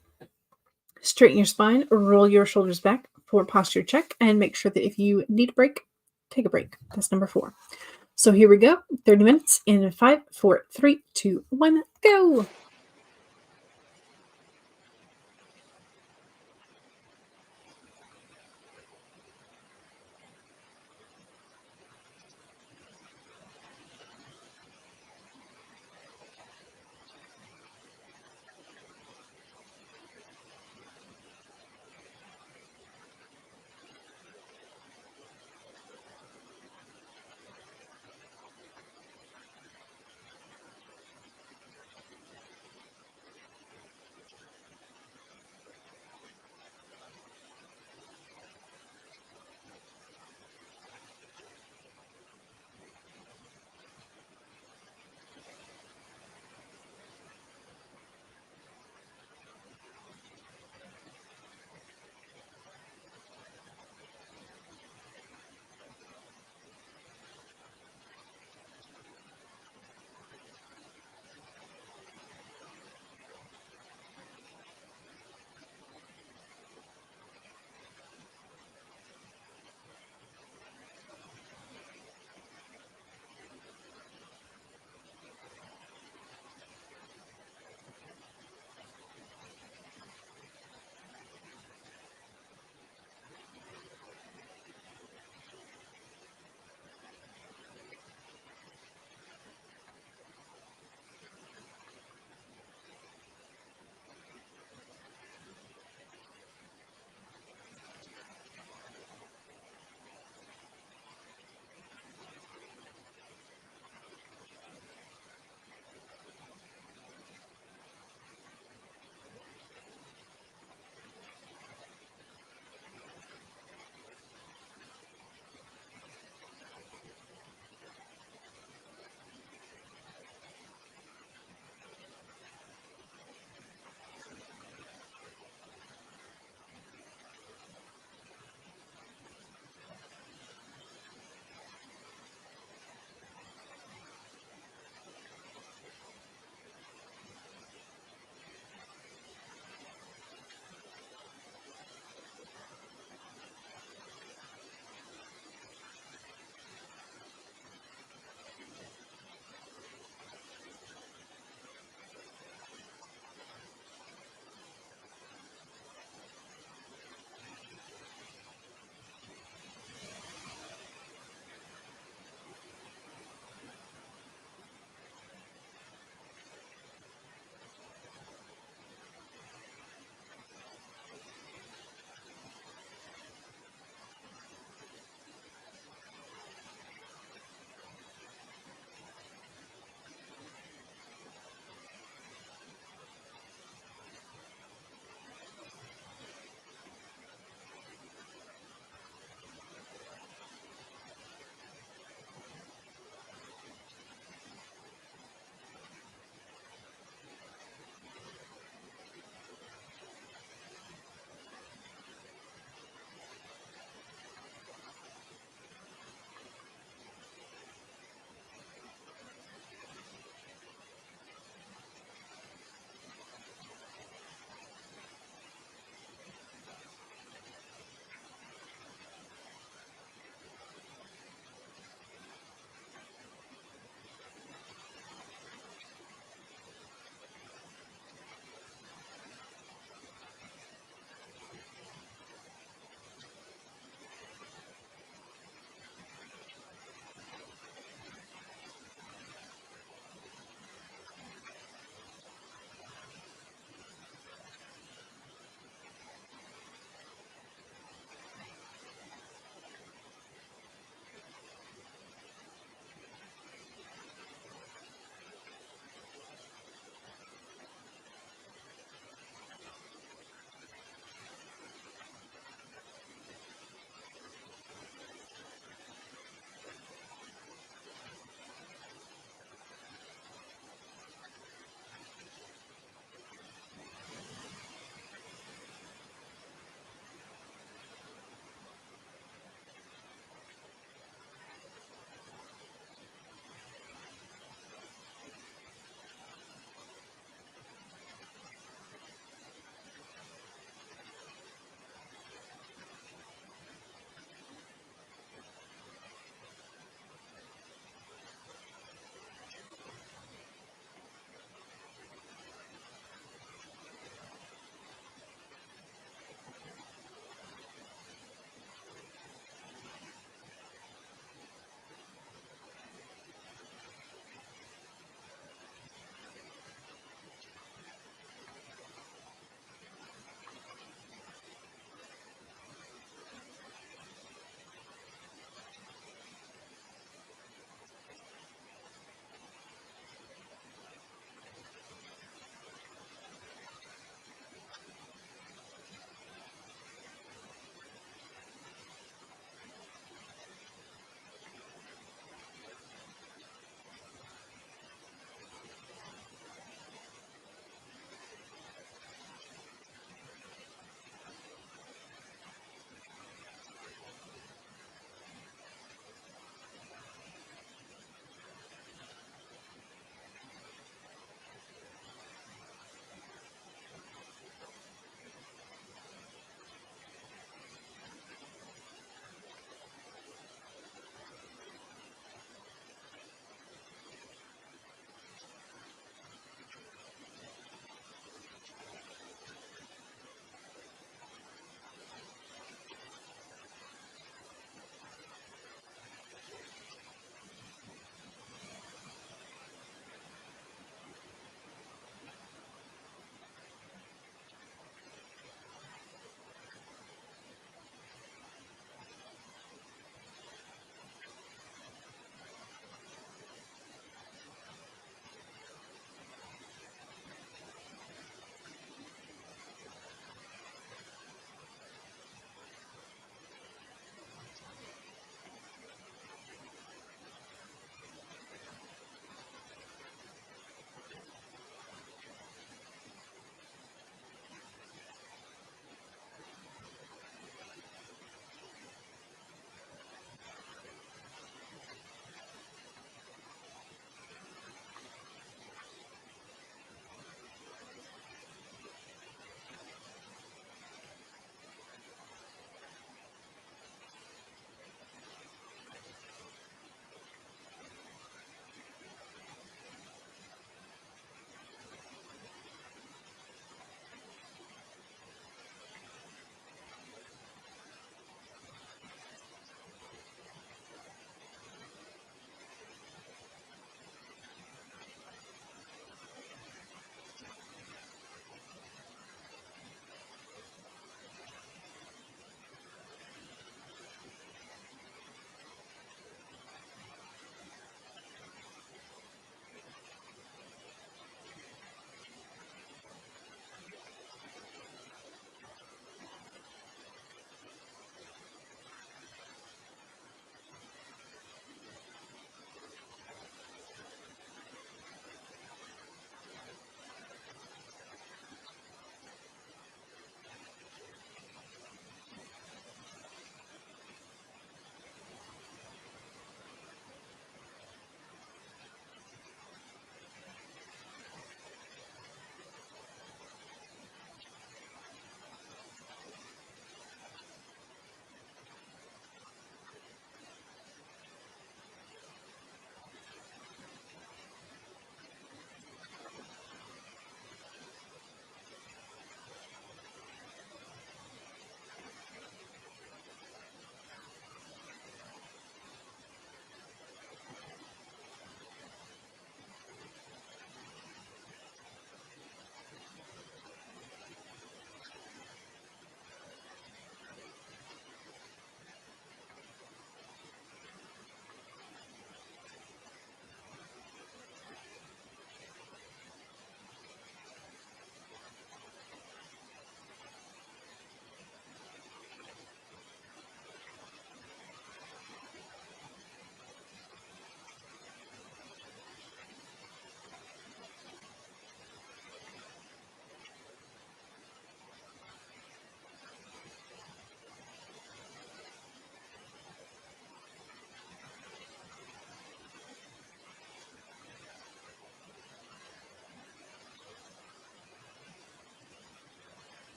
straighten your spine or roll your shoulders back for posture check and make sure that if you need a break, take a break. That's number 4. So here we go. 30 minutes in 5, 4, 3, 2, 1, go.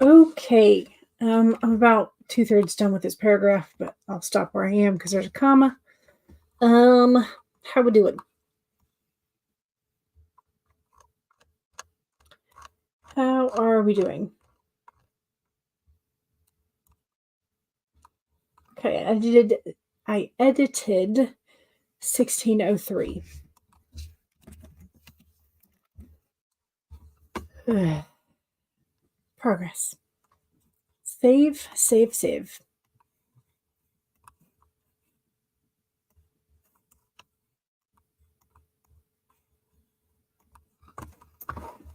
Okay. I'm about 2/3 done with this paragraph, but I'll stop where I am because there's a comma. How we doing? How are we doing? Okay, I edited 1603. Progress. Save, save, save.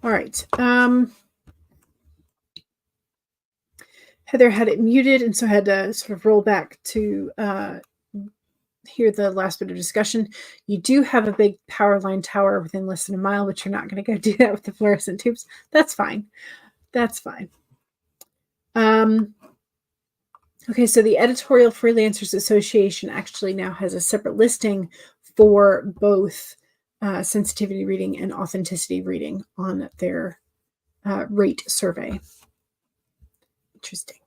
All right. Heather had it muted, and so I had to sort of roll back to hear the last bit of discussion. You do have a big power line tower within less than a mile, but you're not going to go do that with the fluorescent tubes. That's fine. That's fine. Okay, so the Editorial Freelancers Association actually now has a separate listing for both sensitivity reading and authenticity reading on their rate survey. Interesting.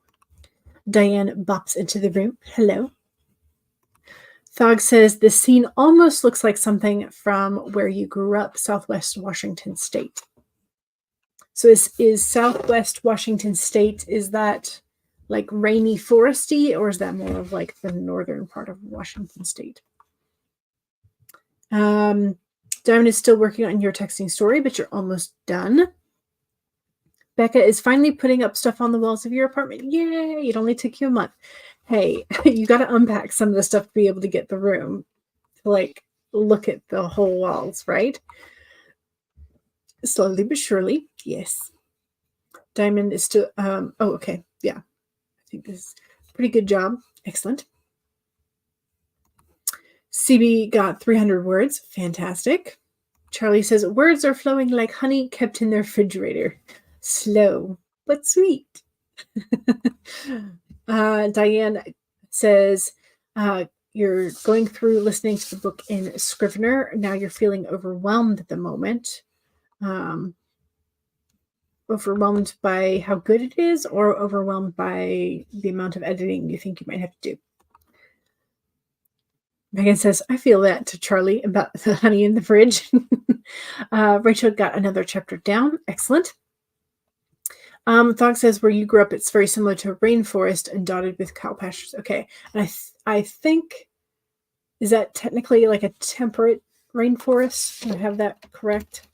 Diane bops into the room. Hello. Thog says, this scene almost looks like something from where you grew up, Southwest Washington State. So is Southwest Washington State, is that like rainy foresty, or is that more of like the northern part of Washington State? Diamond is still working on your texting story, but you're almost done. Becca is finally putting up stuff on the walls of your apartment. Yay! It only took you a month. Hey, you got to unpack some of the stuff to be able to get the room to like look at the whole walls, right? Slowly but surely, yes. Diamond is still. Oh, okay, yeah. I think this is a pretty good job. Excellent. CB got 300 words. Fantastic. Charlie says, words are flowing like honey kept in the refrigerator. Slow, but sweet. Diane says, you're going through listening to the book in Scrivener. Now you're feeling overwhelmed at the moment. Overwhelmed by how good it is, or overwhelmed by the amount of editing you think you might have to do? Megan says, I feel that to Charlie about the honey in the fridge. Rachel got another chapter down. Excellent. Thog says, where you grew up, it's very similar to a rainforest and dotted with cow pastures. Okay. And I think, is that technically like a temperate rainforest? Do I have that correct?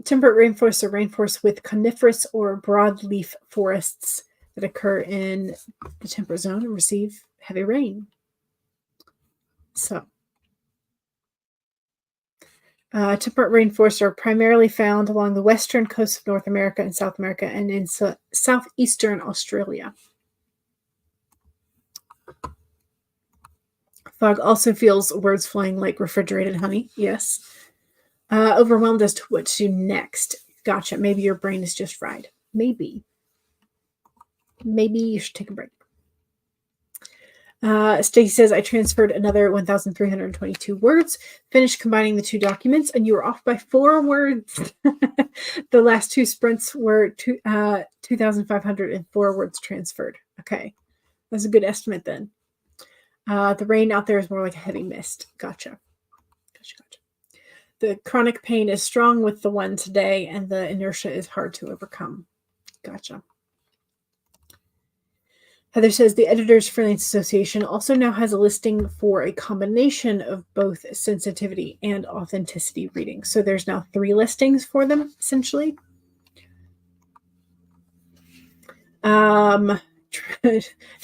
Temperate rainforests are rainforests with coniferous or broadleaf forests that occur in the temperate zone and receive heavy rain. So, temperate rainforests are primarily found along the western coast of North America and South America and in southeastern Australia. Fog also feels words flowing like refrigerated honey. Yes. Overwhelmed as to what to do next. Gotcha. Maybe your brain is just fried. Maybe. Maybe you should take a break. Stacey says, I transferred another 1,322 words, finished combining the two documents, and you were off by 4 words. The last 2 sprints were 2,504 words transferred. Okay. That's a good estimate then. The rain out there is more like a heavy mist. Gotcha. The chronic pain is strong with the one today, and the inertia is hard to overcome. Gotcha. Heather says the Editors Freelance Association also now has a listing for a combination of both sensitivity and authenticity reading. So there's now 3 listings for them, essentially. Diane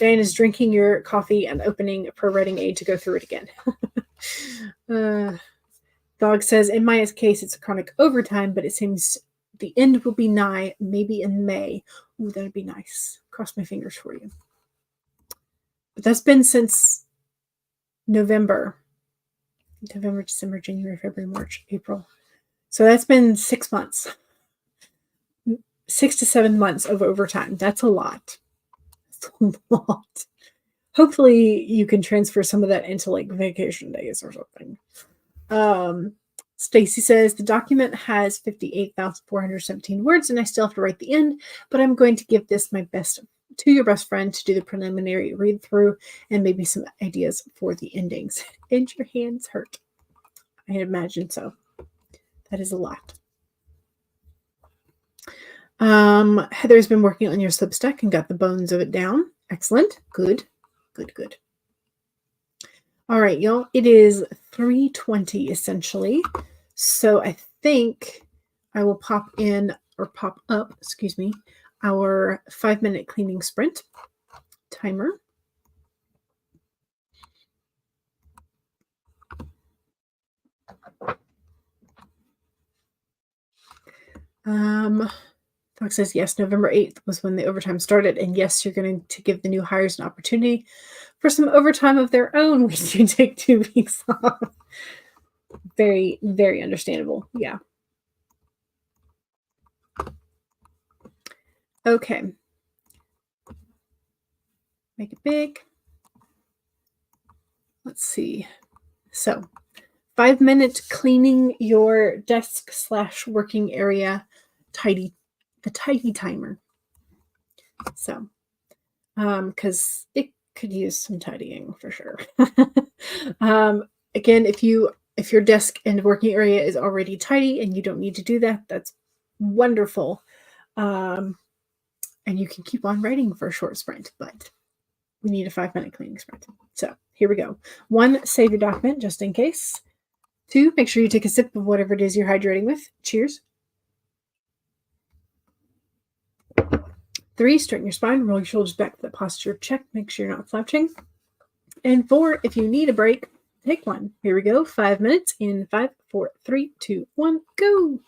is drinking your coffee and opening Per Writing Aid to go through it again. Dog says, in my case, it's a chronic overtime, but it seems the end will be nigh, maybe in May. Ooh, that'd be nice. Cross my fingers for you. But that's been since November, December, January, February, March, April. So that's been 6 months. 6 to 7 months of overtime. That's a lot. That's a lot. Hopefully you can transfer some of that into like vacation days or something. Stacy says the document has 58,417 words and I still have to write the end, but I'm going to give this my best to your best friend to do the preliminary read through and maybe some ideas for the endings. And your hands hurt. I imagine so. That is a lot. Heather's been working on your Substack and got the bones of it down. Excellent. Good. Good. All right, y'all. It is 3:20 essentially. So I think I will pop up, our 5-minute cleaning sprint timer. Fox says, yes, November 8th was when the overtime started. And yes, you're going to give the new hires an opportunity for some overtime of their own. We do take 2 weeks off. Very, very understandable. Yeah. Okay. Make it big. Let's see. So 5-minute cleaning your desk / working area the tidy timer. So, because it could use some tidying for sure. Again, if your desk and working area is already tidy and you don't need to do that, that's wonderful. And you can keep on writing for a short sprint, but we need a 5-minute cleaning sprint. So here we go. 1, save your document just in case. 2, make sure you take a sip of whatever it is you're hydrating with. Cheers. 3, straighten your spine, roll your shoulders back to the posture check. Make sure you're not slouching. And 4, if you need a break, take one. Here we go. 5 minutes in 5, 4, 3, 2, 1, go.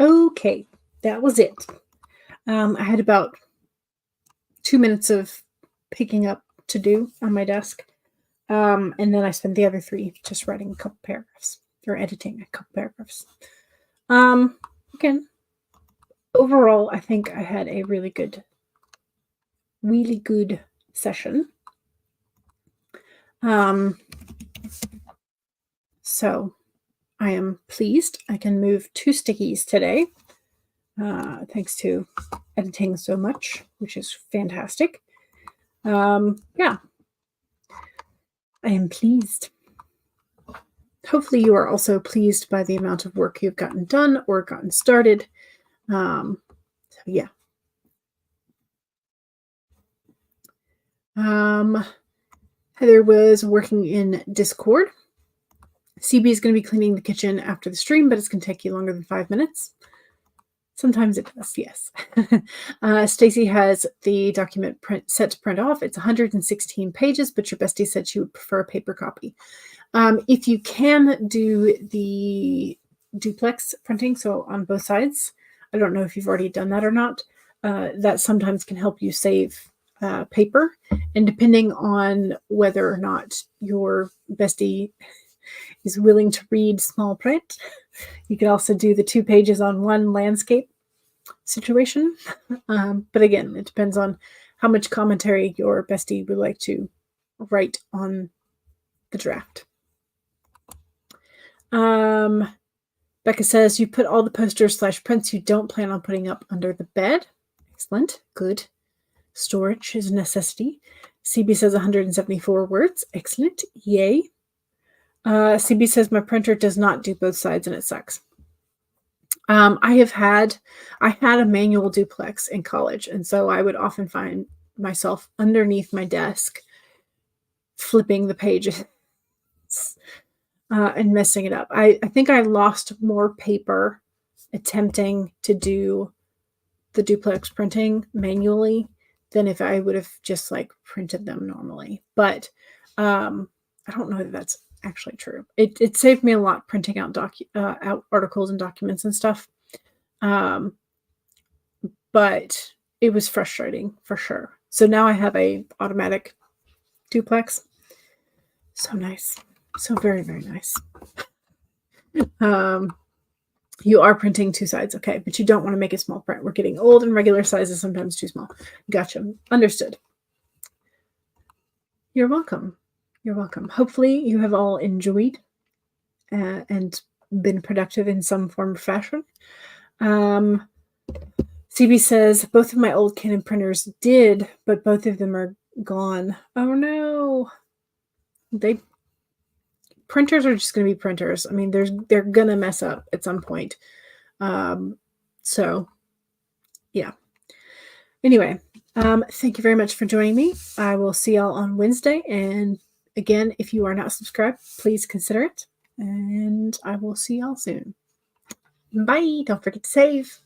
Okay, that was it. I had about 2 minutes of picking up to do on my desk. And then I spent the other 3 just writing a couple paragraphs or editing a couple paragraphs. Again, overall, I think I had a really good session. So I am pleased. I can move 2 stickies today, thanks to editing so much, which is fantastic. Yeah, I am pleased. Hopefully you are also pleased by the amount of work you've gotten done or gotten started. So yeah. Heather was working in Discord. CB is going to be cleaning the kitchen after the stream, but it's going to take you longer than 5 minutes. Sometimes it does, yes. Stacy has the document set to print off. It's 116 pages, but your bestie said she would prefer a paper copy. If you can do the duplex printing, so on both sides, I don't know if you've already done that or not, that sometimes can help you save paper. And depending on whether or not your bestie is willing to read small print, you could also do the 2 pages on one landscape situation. But again, it depends on how much commentary your bestie would like to write on the draft. Becca says, you put all the posters / prints you don't plan on putting up under the bed. Excellent. Good. Storage is a necessity. CB says 174 words. Excellent. Yay. CB says my printer does not do both sides and it sucks. I had a manual duplex in college, and so I would often find myself underneath my desk flipping the pages and messing it up. I think I lost more paper attempting to do the duplex printing manually than if I would have just like printed them normally. But I don't know that that's actually true. It saved me a lot printing out out articles and documents and stuff. But it was frustrating for sure. So now I have a automatic duplex. So nice. So very, very nice. You are printing 2 sides. Okay. But you don't want to make a small print. We're getting old and regular sizes, sometimes too small. Gotcha. Understood. You're welcome. You're welcome. Hopefully you have all enjoyed and been productive in some form or fashion. CB says, both of my old Canon printers did, but both of them are gone. Oh no. Printers are just going to be printers. I mean, they're going to mess up at some point. So yeah. Anyway, thank you very much for joining me. I will see y'all on Wednesday. And again, if you are not subscribed, please consider it. And I will see y'all soon. Bye. Don't forget to save.